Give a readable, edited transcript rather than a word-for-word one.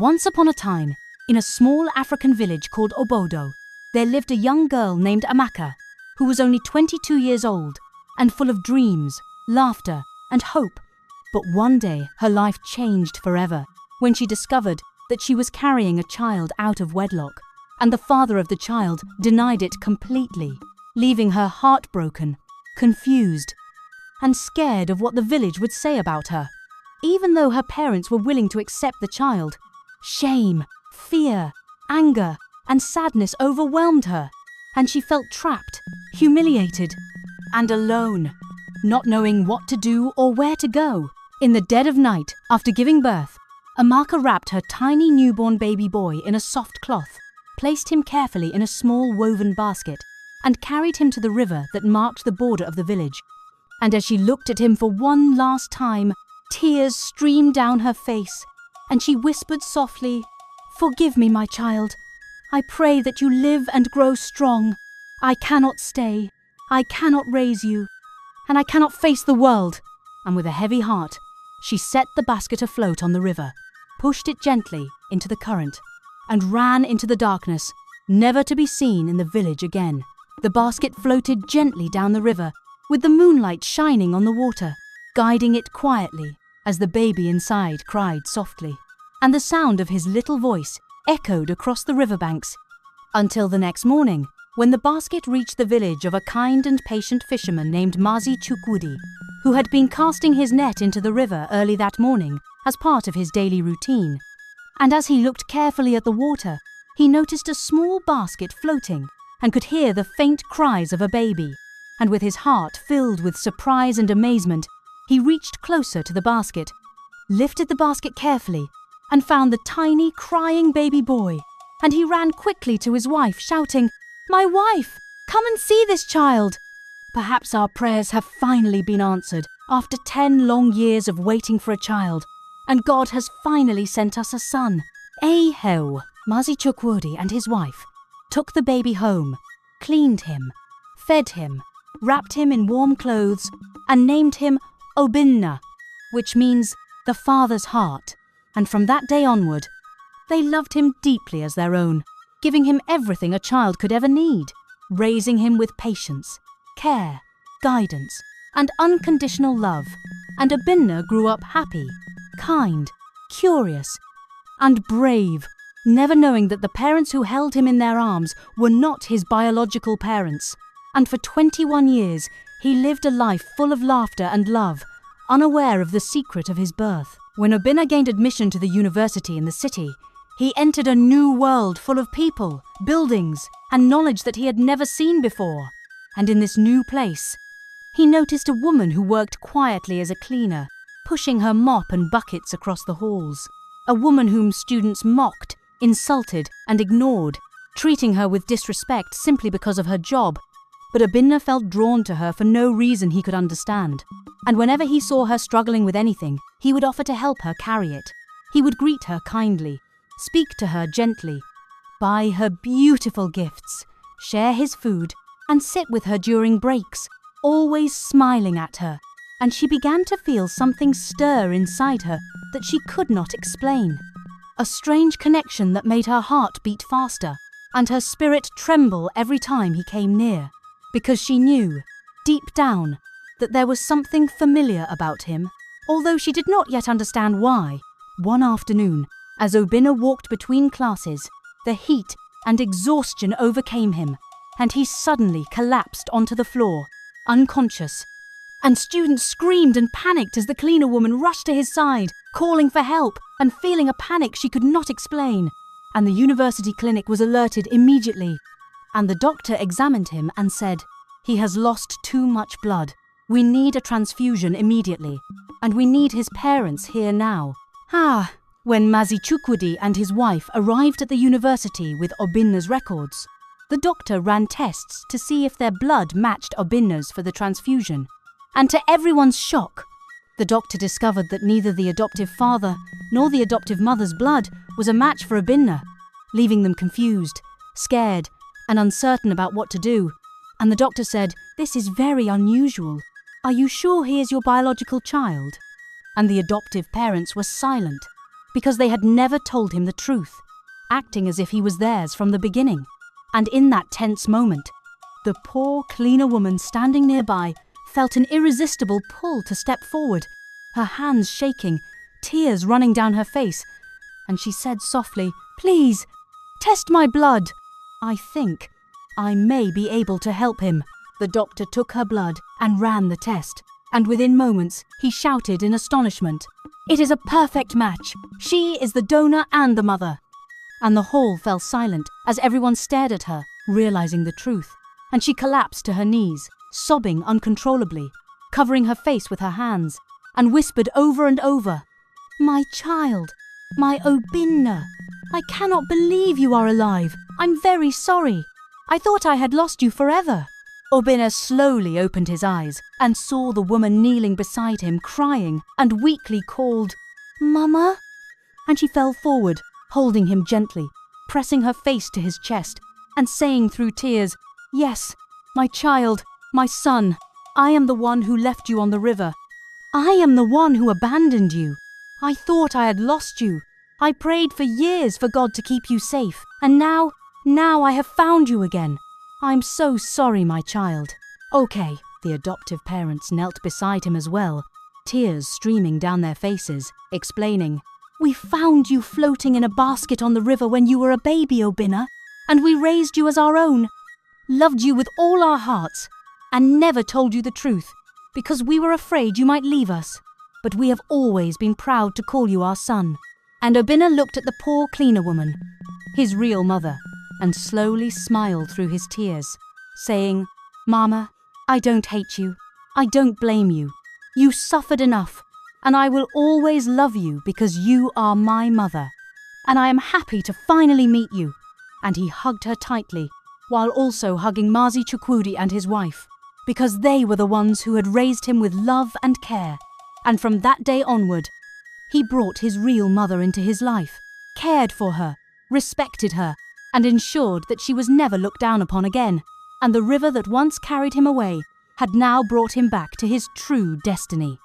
Once upon a time, in a small African village called Obodo, there lived a young girl named Amaka, who was only 22 years old and full of dreams, laughter, and hope. But one day, her life changed forever when she discovered that she was carrying a child out of wedlock, and the father of the child denied it completely, leaving her heartbroken, confused, and scared of what the village would say about her. Even though her parents were willing to accept the child, shame, fear, anger, and sadness overwhelmed her, and she felt trapped, humiliated, and alone, not knowing what to do or where to go. In the dead of night, after giving birth, Amaka wrapped her tiny newborn baby boy in a soft cloth, placed him carefully in a small woven basket, and carried him to the river that marked the border of the village. And as she looked at him for one last time, tears streamed down her face, and she whispered softly, "Forgive me, my child. I pray that you live and grow strong. I cannot stay. I cannot raise you. And I cannot face the world." And with a heavy heart, she set the basket afloat on the river, pushed it gently into the current, and ran into the darkness, never to be seen in the village again. The basket floated gently down the river, with the moonlight shining on the water, guiding it quietly as the baby inside cried softly, and the sound of his little voice echoed across the riverbanks, until the next morning, when the basket reached the village of a kind and patient fisherman named Mazi Chukwudi, who had been casting his net into the river early that morning as part of his daily routine. And as he looked carefully at the water, he noticed a small basket floating and could hear the faint cries of a baby. And with his heart filled with surprise and amazement, he reached closer to the basket, lifted the basket carefully, and found the tiny, crying baby boy. And he ran quickly to his wife, shouting, "My wife, come and see this child." Perhaps our prayers have finally been answered after 10 long years of waiting for a child, and God has finally sent us a son. Aho, Mazi Chukwudi and his wife took the baby home, cleaned him, fed him, wrapped him in warm clothes, and named him Obinna, which means the father's heart. And from that day onward, they loved him deeply as their own, giving him everything a child could ever need, raising him with patience, care, guidance, and unconditional love. And Obinna grew up happy, kind, curious, and brave, never knowing that the parents who held him in their arms were not his biological parents. And for 21 years, he lived a life full of laughter and love, unaware of the secret of his birth. When Obinna gained admission to the university in the city, he entered a new world full of people, buildings, and knowledge that he had never seen before. And in this new place, he noticed a woman who worked quietly as a cleaner, pushing her mop and buckets across the halls. A woman whom students mocked, insulted, and ignored, treating her with disrespect simply because of her job. But Obinna felt drawn to her for no reason he could understand. And whenever he saw her struggling with anything, he would offer to help her carry it. He would greet her kindly, speak to her gently, buy her beautiful gifts, share his food, and sit with her during breaks, always smiling at her. And she began to feel something stir inside her that she could not explain. A strange connection that made her heart beat faster, and her spirit tremble every time he came near. Because she knew, deep down, that there was something familiar about him, although she did not yet understand why. One afternoon, as Obinna walked between classes, the heat and exhaustion overcame him, and he suddenly collapsed onto the floor, unconscious. And students screamed and panicked as the cleaner woman rushed to his side, calling for help and feeling a panic she could not explain. And the university clinic was alerted immediately. And the doctor examined him and said, "He has lost too much blood. We need a transfusion immediately, and we need his parents here now." When Mazi Chukwudi and his wife arrived at the university with Obinna's records, the doctor ran tests to see if their blood matched Obinna's for the transfusion. And to everyone's shock, the doctor discovered that neither the adoptive father nor the adoptive mother's blood was a match for Obinna, leaving them confused, scared, and uncertain about what to do. And the doctor said, "This is very unusual. Are you sure he is your biological child?" And the adoptive parents were silent, because they had never told him the truth, acting as if he was theirs from the beginning. And in that tense moment, the poor cleaner woman standing nearby felt an irresistible pull to step forward, her hands shaking, tears running down her face, and she said softly, "Please, test my blood. I think I may be able to help him." The doctor took her blood and ran the test, and within moments he shouted in astonishment, "It is a perfect match. She is the donor and the mother." And the hall fell silent as everyone stared at her, realizing the truth, and she collapsed to her knees, sobbing uncontrollably, covering her face with her hands, and whispered over and over, "My child, my Obinna, I cannot believe you are alive. I'm very sorry. I thought I had lost you forever." Obinna slowly opened his eyes and saw the woman kneeling beside him, crying, and weakly called, "Mama?" And she fell forward, holding him gently, pressing her face to his chest, and saying through tears, "Yes, my child, my son, I am the one who left you on the river. I am the one who abandoned you. I thought I had lost you. I prayed for years for God to keep you safe, and now I have found you again. I'm so sorry, my child." Okay, the adoptive parents knelt beside him as well, tears streaming down their faces, explaining, "We found you floating in a basket on the river when you were a baby, Obinna, and we raised you as our own, loved you with all our hearts, and never told you the truth, because we were afraid you might leave us. But we have always been proud to call you our son." And Obinna looked at the poor cleaner woman, his real mother, and slowly smiled through his tears, saying, "Mama, I don't hate you. I don't blame you. You suffered enough, and I will always love you because you are my mother. And I am happy to finally meet you." And he hugged her tightly, while also hugging Mazi Chukwudi and his wife, because they were the ones who had raised him with love and care. And from that day onward, he brought his real mother into his life, cared for her, respected her, and ensured that she was never looked down upon again, and the river that once carried him away had now brought him back to his true destiny.